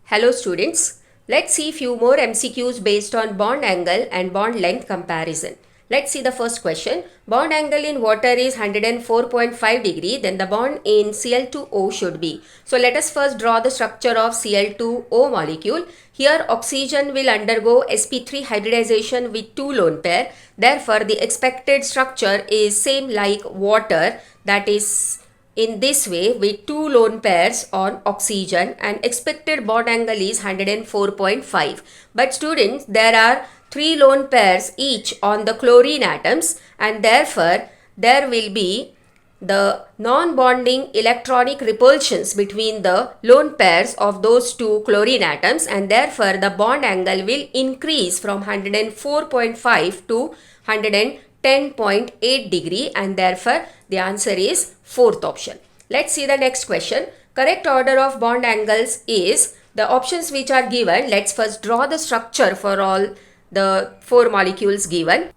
Hello students, let's see few more MCQs based on bond angle and bond length comparison. Let's see the first question. Bond angle in water is 104.5 degree, then the bond in Cl2O should be. So let us first draw the structure of Cl2O molecule. Here oxygen will undergo sp3 hybridization with 2 lone pair. Therefore the expected structure is same like water, that is in this way with 2 lone pairs on oxygen, and expected bond angle is 104.5. But students, there are 3 lone pairs each on the chlorine atoms, and therefore there will be the non-bonding electronic repulsions between the lone pairs of those 2 chlorine atoms, and therefore the bond angle will increase from 104.5 to 110.8 degree, and therefore the answer is fourth option. Let's see the next question. Correct order of bond angles is the options which are given. Let's first draw the structure for all the 4 molecules given.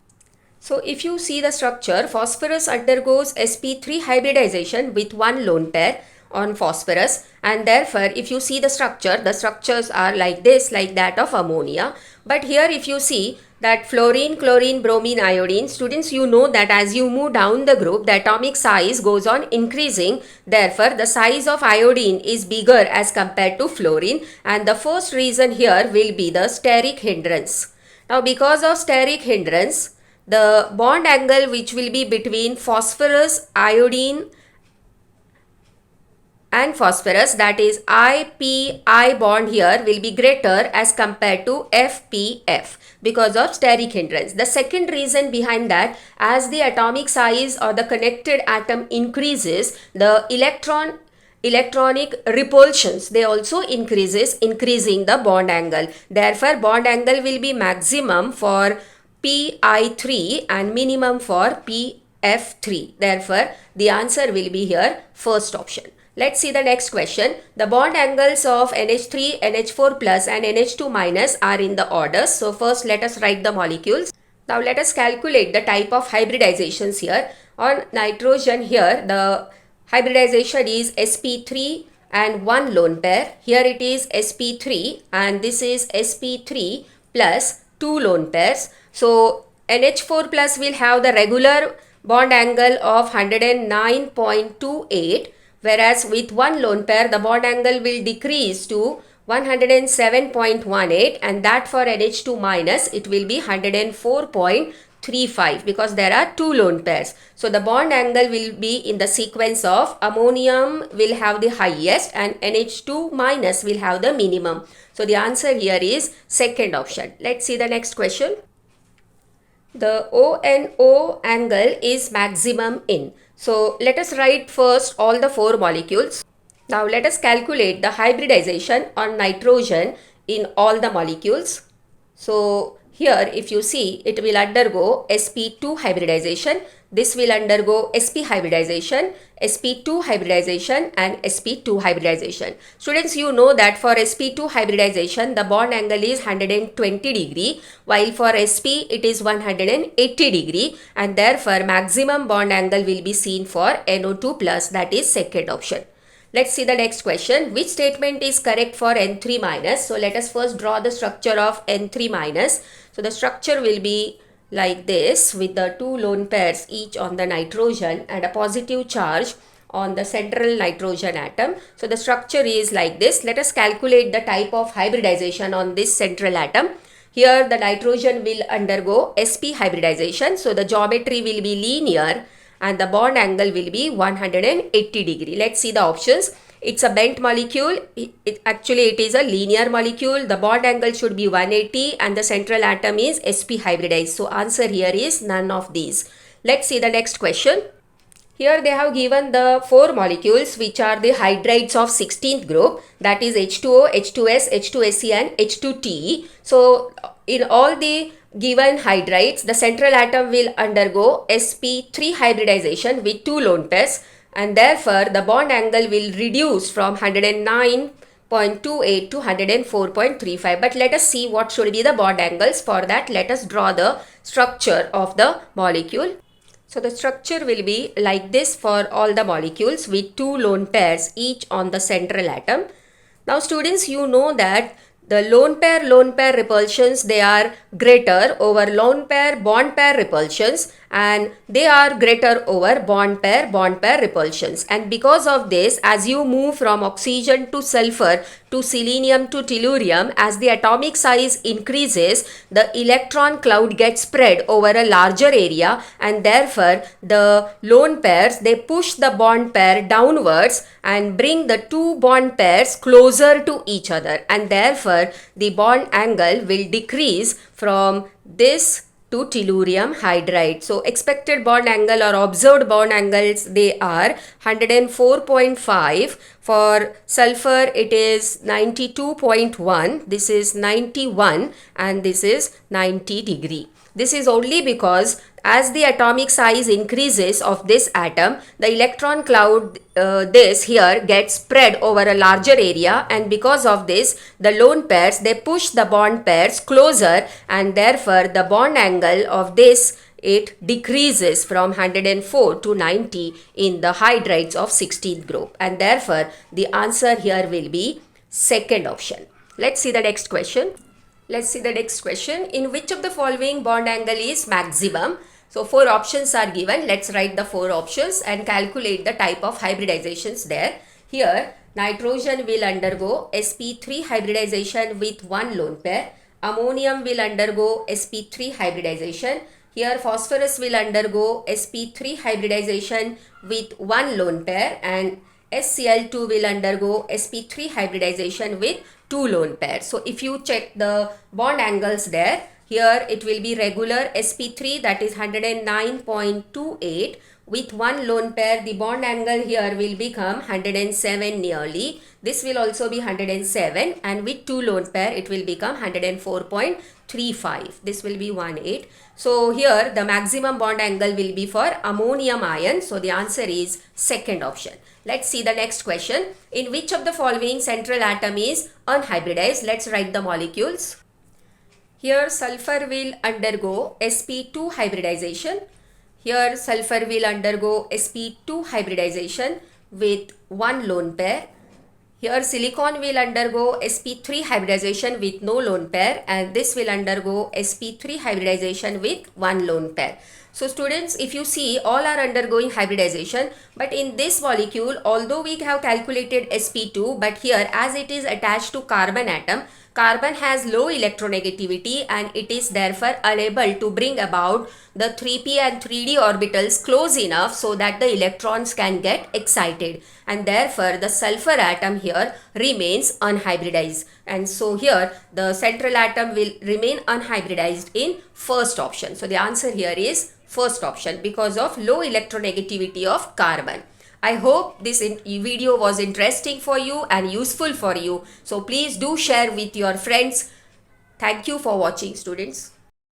So if you see the structure, phosphorus undergoes sp3 hybridization with 1 lone pair on phosphorus, and therefore if you see the structures are like this, like that of ammonia. But here if you see that fluorine, chlorine, bromine, iodine, students, you know that as you move down the group, the atomic size goes on increasing. Therefore the size of iodine is bigger as compared to fluorine, and the first reason here will be the steric hindrance. Now because of steric hindrance, the bond angle which will be between phosphorus, iodine and phosphorus, that is IPI bond here, will be greater as compared to FPF because of steric hindrance. The second reason behind that, as the atomic size or the connected atom increases, the electronic repulsions, they also increases, increasing the bond angle. Therefore bond angle will be maximum for PI3 and minimum for PF3. Therefore the answer will be here first option. Let's see the next question. The bond angles of NH3, NH4 plus and NH2 minus are in the order. So first let us write the molecules. Now let us calculate the type of hybridizations here. On nitrogen here, the hybridization is sp3 and 1 lone pair. Here it is sp3 and this is sp3 plus 2 lone pairs. So NH4 plus will have the regular bond angle of 109.28, whereas with 1 lone pair the bond angle will decrease to 107.18, and that for NH2 minus it will be 104.35 because there are 2 lone pairs. So the bond angle will be in the sequence of ammonium will have the highest and NH2 minus will have the minimum. So the answer here is second option. Let's see the next question. The ONO angle is maximum in. So let us write first all the 4 molecules. Now let us calculate the hybridization on nitrogen in all the molecules. So here if you see, it will undergo sp2 hybridization, this will undergo sp hybridization, sp2 hybridization and sp2 hybridization. Students, you know that for sp2 hybridization the bond angle is 120 degree, while for sp it is 180 degree, and therefore maximum bond angle will be seen for NO2 plus, that is second option. Let's see the next question. Which statement is correct for N3 minus? So let us first draw the structure of N3 minus. So the structure will be like this with the 2 lone pairs each on the nitrogen and a positive charge on the central nitrogen atom. So the structure is like this. Let us calculate the type of hybridization on this central atom. Here the nitrogen will undergo sp hybridization. So the geometry will be linear and the bond angle will be 180 degree. Let's see the options. It's a bent molecule. Actually it is a linear molecule. The bond angle should be 180 and the central atom is sp hybridized. So answer here is none of these. Let's see the next question. Here they have given the 4 molecules which are the hydrides of 16th group, that is H2O, H2S, H2Se and H2Te. So in all the given hydrides, the central atom will undergo sp3 hybridization with 2 lone pairs, and therefore the bond angle will reduce from 109.28 to 104.35. But let us see what should be the bond angles. For that let us draw the structure of the molecule. So the structure will be like this for all the molecules with 2 lone pairs each on the central atom. Now students, you know that the lone pair repulsions, they are greater over lone pair bond pair repulsions, and they are greater over bond pair repulsions. And because of this, as you move from oxygen to sulfur to selenium to tellurium, as the atomic size increases, the electron cloud gets spread over a larger area, and therefore the lone pairs, they push the bond pair downwards and bring the two bond pairs closer to each other, and therefore the bond angle will decrease from this to tellurium hydride. So expected bond angle or observed bond angles, they are 104.5. For sulfur it is 92.1, this is 91, and this is 90 degree. This is only because as the atomic size increases of this atom, the electron cloud this here gets spread over a larger area, and because of this the lone pairs, they push the bond pairs closer, and therefore the bond angle of this, it decreases from 104 to 90 in the hydrides of 16th group, and therefore the answer here will be second option. Let's see the next question. Let's see the next question. In which of the following bond angle is maximum? So 4 options are given. Let's write the 4 options and calculate the type of hybridizations there. Here nitrogen will undergo sp3 hybridization with one lone pair. Ammonium will undergo sp3 hybridization. Here phosphorus will undergo sp3 hybridization with one lone pair, and SCl2 will undergo sp3 hybridization with two lone pairs. So if you check the bond angles there, here it will be regular sp3, that is 109.28. With one lone pair, the bond angle here will become 107 nearly. This will also be 107, and with two lone pair it will become 104.35. This will be 18. So here the maximum bond angle will be for ammonium ion. So the answer is second option. Let's see the next question. In which of the following central atom is unhybridized? Let's write the molecules. Here sulfur will undergo sp2 hybridization. Here sulfur will undergo sp2 hybridization with one lone pair. Here silicon will undergo sp3 hybridization with no lone pair, and this will undergo sp3 hybridization with one lone pair. So students, if you see, all are undergoing hybridization, but in this molecule, although we have calculated sp2, but here as it is attached to carbon atom, carbon has low electronegativity, and it is therefore unable to bring about the 3p and 3d orbitals close enough so that the electrons can get excited, and therefore the sulfur atom here remains unhybridized, and so here the central atom will remain unhybridized in first option. So the answer here is first option because of low electronegativity of carbon. I hope this video was interesting for you and useful for you. So please do share with your friends. Thank you for watching, students.